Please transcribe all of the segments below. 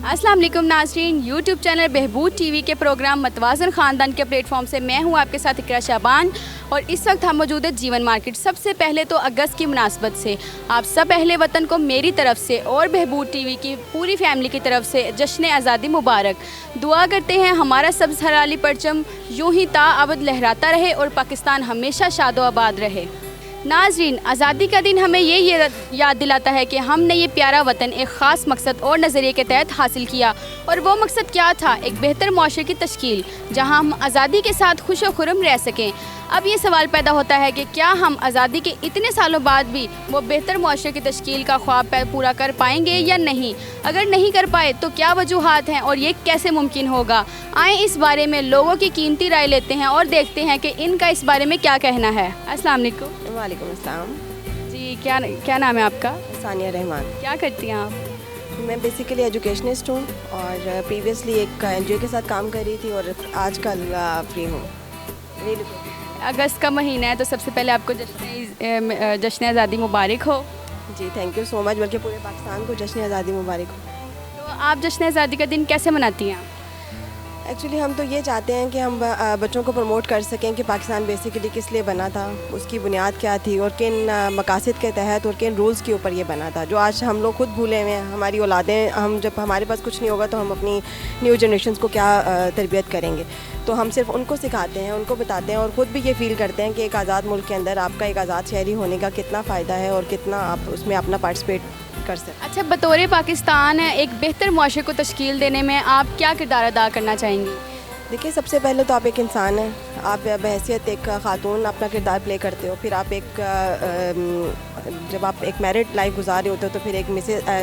अस्सलाम वालेकुम नाज़रीन, यूट्यूब चैनल बहबूद टीवी के प्रोग्राम मतवाज़न ख़ानदान के प्लेटफॉर्म से मैं हूं आपके साथ इकरा शाबान और इस वक्त हम मौजूद है जीवन मार्केट। सबसे पहले तो अगस्त की मुनासबत से आप सब अहले वतन को मेरी तरफ से और बहबूद टीवी की पूरी फैमिली की तरफ से जश्न आज़ादी मुबारक। दुआ करते हैं हमारा सब्ज़ हराली परचम यूं ही ताअबद लहराता रहे और पाकिस्तान हमेशा शादो आबाद रहे। नाज़रीन, आज़ादी का दिन हमें ये याद दिलाता है कि हमने ये प्यारा वतन एक ख़ास मकसद और नज़रिए के तहत हासिल किया, और वो मकसद क्या था? एक बेहतर माशरे की तश्कील, जहाँ हम आज़ादी के साथ खुश व खुर्रम रह सकें। अब ये सवाल पैदा होता है कि क्या हम आज़ादी के इतने सालों बाद भी वो बेहतर माशरे की तश्कील का ख्वाब पूरा कर पाएंगे या नहीं? अगर नहीं कर पाए तो क्या वजूहात हैं और ये कैसे मुमकिन होगा? आएँ इस बारे में लोगों की कीमती राय लेते हैं और देखते हैं कि इनका इस बारे में क्या कहना है। अस्सलाम वालेकुम। वालेकुम अस्सलाम जी, क्या नाम है आपका? सानिया रहमान। क्या करती हैं आप? मैं बेसिकली एजुकेशनिस्ट हूँ और प्रीवियसली एक एनजीओ के साथ काम कर रही थी और आजकल फ्री हूँ। अगस्त का महीना है तो सबसे पहले आपको जश्न आज़ादी मुबारक हो। जी थैंक यू सो मच, बल्कि पूरे पाकिस्तान को जश्न आज़ादी मुबारक हो। तो आप जश्न आज़ादी का दिन कैसे मनाती हैं? एक्चुअली हम तो ये चाहते हैं कि हम बच्चों को प्रमोट कर सकें कि पाकिस्तान बेसिकली किस लिए बना था, उसकी बुनियाद क्या थी और किन मकासद के तहत और किन रूल्स के ऊपर ये बना था, जो आज हम लोग खुद भूले हुए हैं। हमारी औलादें, हम जब हमारे पास कुछ नहीं होगा तो हम अपनी न्यू जनरेशन को क्या तरबियत करेंगे? तो हम सिर्फ उनको सिखाते हैं, उनको बताते हैं और ख़ुद भी ये फ़ील करते हैं कि एक आज़ाद मुल्क के अंदर आपका एक आज़ाद शहरी होने का कितना फ़ायदा है और कितना आप उसमें अपना पार्टिसिपेट कर सकते। अच्छा, बतौर पाकिस्तान एक बेहतर माशरे को तश्कील देने में आप क्या किरदार अदा करना चाहेंगी? देखिए, सबसे पहले तो आप एक इंसान हैं, आप बहैसियत एक खातून अपना किरदार प्ले करते हो। फिर आप जब आप एक मैरिड लाइफ गुजार रहे होते हो तो फिर एक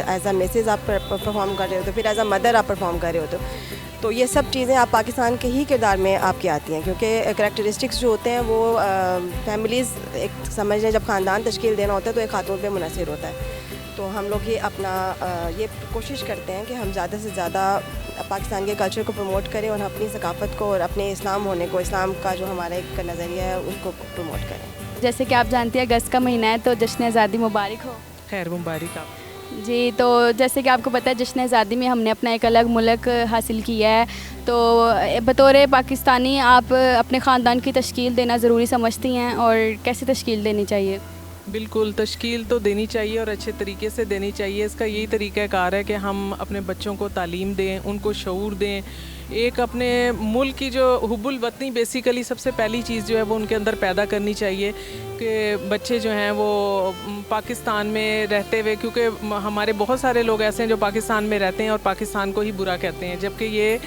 एज अ मिसेज आप परफॉर्म कर रहे होते हो, फिर एज अ मदर आप परफॉर्म कर रहे होते हो। तो ये सब चीज़ें आप पाकिस्तान के ही किरदार में आपकी आती हैं, क्योंकि करैक्टरिस्टिक्स जो होते हैं वो फैमिलीज़ एक समझ लें, जब ख़ानदान तश्कील देना होता है तो एक खातून पे मुनहसर होता है। तो हम लोग ये अपना ये कोशिश करते हैं कि हम ज़्यादा से ज़्यादा पाकिस्तान के कल्चर को प्रमोट करें और अपनी सकाफ़त को और अपने इस्लाम होने को, इस्लाम का जो हमारा एक नज़रिया है उसको प्रमोट करें। जैसे कि आप जानती हैं अगस्त का महीना है तो जश्न आज़ादी मुबारक हो। खैर मुबारक आप जी। तो जैसे कि आपको पता है जश्न आज़ादी में हमने अपना एक अलग मुल्क हासिल किया है, तो बतौर पाकिस्तानी आप अपने ख़ानदान की तश्कील देना ज़रूरी समझती हैं और कैसे तश्कील देनी चाहिए? बिल्कुल, तश्कील तो देनी चाहिए और अच्छे तरीके से देनी चाहिए। इसका यही तरीक़ाकार है कि हम अपने बच्चों को तालीम दें, उनको शऊर दें। एक अपने मुल्क की जो हुब्बुल वतनी बेसिकली सबसे पहली चीज़ जो है वो उनके अंदर पैदा करनी चाहिए कि बच्चे जो हैं वो पाकिस्तान में रहते हुए, क्योंकि हमारे बहुत सारे लोग ऐसे हैं जो पाकिस्तान में रहते हैं और पाकिस्तान को ही बुरा कहते हैं, जबकि ये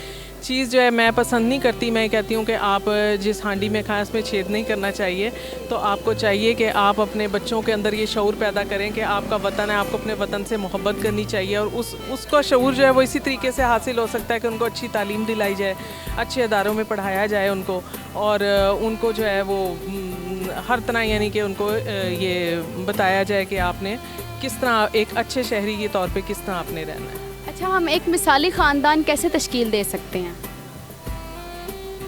चीज़ जो है मैं पसंद नहीं करती। मैं कहती हूँ कि आप जिस हांडी में खाएं उसमें छेद नहीं करना चाहिए। तो आपको चाहिए कि आप अपने बच्चों के अंदर ये शऊर पैदा करें कि आपका वतन है, आपको अपने वतन से मोहब्बत करनी चाहिए, और उसका शऊर जो है वो इसी तरीके से हासिल हो सकता है कि उनको अच्छी तालीम दिलाई जाए, अच्छे अदारों में पढ़ाया जाए उनको, और उनको जो है वो हर तरह यानी कि उनको ये बताया जाए कि आपने किस तरह एक अच्छे शहरी के तौर पर किस तरह आपने रहना है। अच्छा, हम एक मिसाली ख़ानदान कैसे तश्कील दे सकते हैं?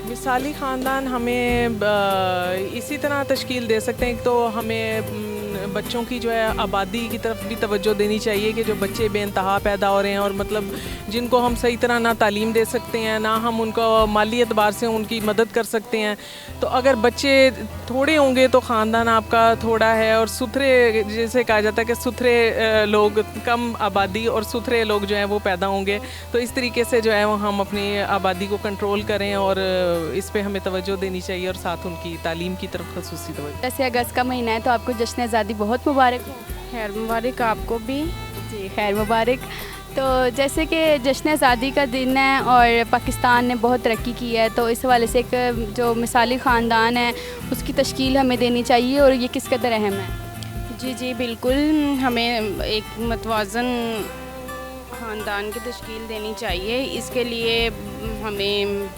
मिसाली ख़ानदान हमें इसी तरह तश्कील दे सकते हैं। तो हमें बच्चों की जो है आबादी की तरफ भी तवज्जो देनी चाहिए कि जो बच्चे बेइंतहा पैदा हो रहे हैं और मतलब जिनको हम सही तरह ना तालीम दे सकते हैं, ना हम उनको माली एतबार से उनकी मदद कर सकते हैं। तो अगर बच्चे थोड़े होंगे तो ख़ानदान आपका थोड़ा है, और सुथरे, जैसे कहा जाता है कि सुथरे लोग, कम आबादी और सुथरे लोग जो हैं वो पैदा होंगे। तो इस तरीके से जो है वो हम अपनी आबादी को कंट्रोल करें और इस पे हमें तवज्जो देनी चाहिए और साथ उनकी तालीम की तरफ ख़ुसूसी तवज्जो। जैसे अगस्त का महीना है तो आपको जश्न आज़ादी बहुत मुबारक हो। खैर मुबारक आपको भी। जी, खैर मुबारक। तो जैसे कि जश्न आज़ादी का दिन है और पाकिस्तान ने बहुत तरक्की की है, तो इस हवाले से एक जो मिसाली ख़ानदान है उसकी तश्कील हमें देनी चाहिए, और ये किस कदर अहम है? जी बिल्कुल, हमें एक मतवाज़न ख़ानदान की तश्कील देनी चाहिए। इसके लिए हमें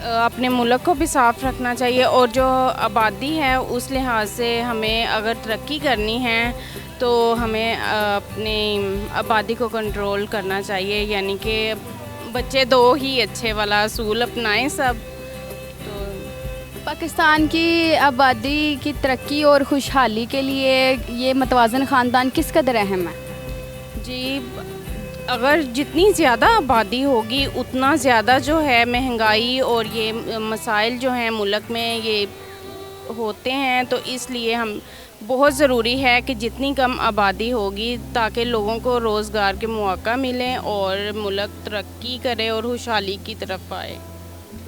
अपने मुल्क को भी साफ़ रखना चाहिए, और जो आबादी है उस लिहाज से हमें अगर तरक्की करनी है तो हमें अपनी आबादी को कंट्रोल करना चाहिए, यानी कि बच्चे दो ही अच्छे वाला असूल अपनाएं सब। तो पाकिस्तान की आबादी की तरक्की और खुशहाली के लिए ये मतवाज़न ख़ानदान किस कदर अहम है? जी اگر جتنی زیادہ آبادی ہوگی اتنا زیادہ جو ہے مہنگائی اور یہ مسائل جو ہیں ملک میں یہ ہوتے ہیں، تو اس لیے ہم بہت ضروری ہے کہ جتنی کم آبادی ہوگی تاکہ لوگوں کو روزگار کے مواقع ملیں اور ملک ترقی کرے اور خوشحالی کی طرف آئے۔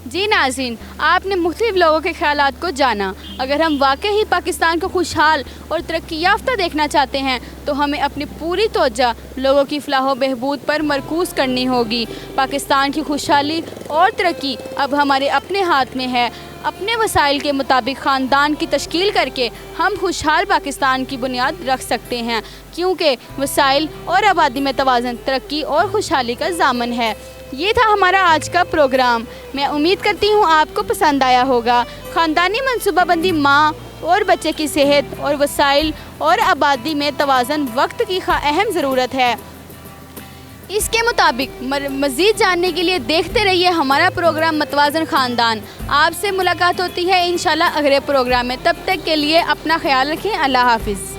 جی ناظرین، آپ نے مختلف لوگوں کے خیالات کو جانا۔ اگر ہم واقعی پاکستان کو خوشحال اور ترقی یافتہ دیکھنا چاہتے ہیں تو ہمیں اپنی پوری توجہ لوگوں کی فلاح و بہبود پر مرکوز کرنی ہوگی۔ پاکستان کی خوشحالی اور ترقی اب ہمارے اپنے ہاتھ میں ہے۔ اپنے وسائل کے مطابق خاندان کی تشکیل کر کے ہم خوشحال پاکستان کی بنیاد رکھ سکتے ہیں، کیونکہ وسائل اور آبادی میں توازن ترقی اور خوشحالی کا ضامن ہے۔ یہ تھا ہمارا آج کا پروگرام۔ میں امید کرتی ہوں آپ کو پسند آیا ہوگا۔ خاندانی منصوبہ بندی ماں اور بچے کی صحت اور وسائل اور آبادی میں توازن وقت کی اہم ضرورت ہے۔ اس کے مطابق مزید جاننے کے لیے دیکھتے رہیے ہمارا پروگرام متوازن خاندان۔ آپ سے ملاقات ہوتی ہے انشاءاللہ اگلے پروگرام میں۔ تب تک کے لیے اپنا خیال رکھیں۔ اللہ حافظ۔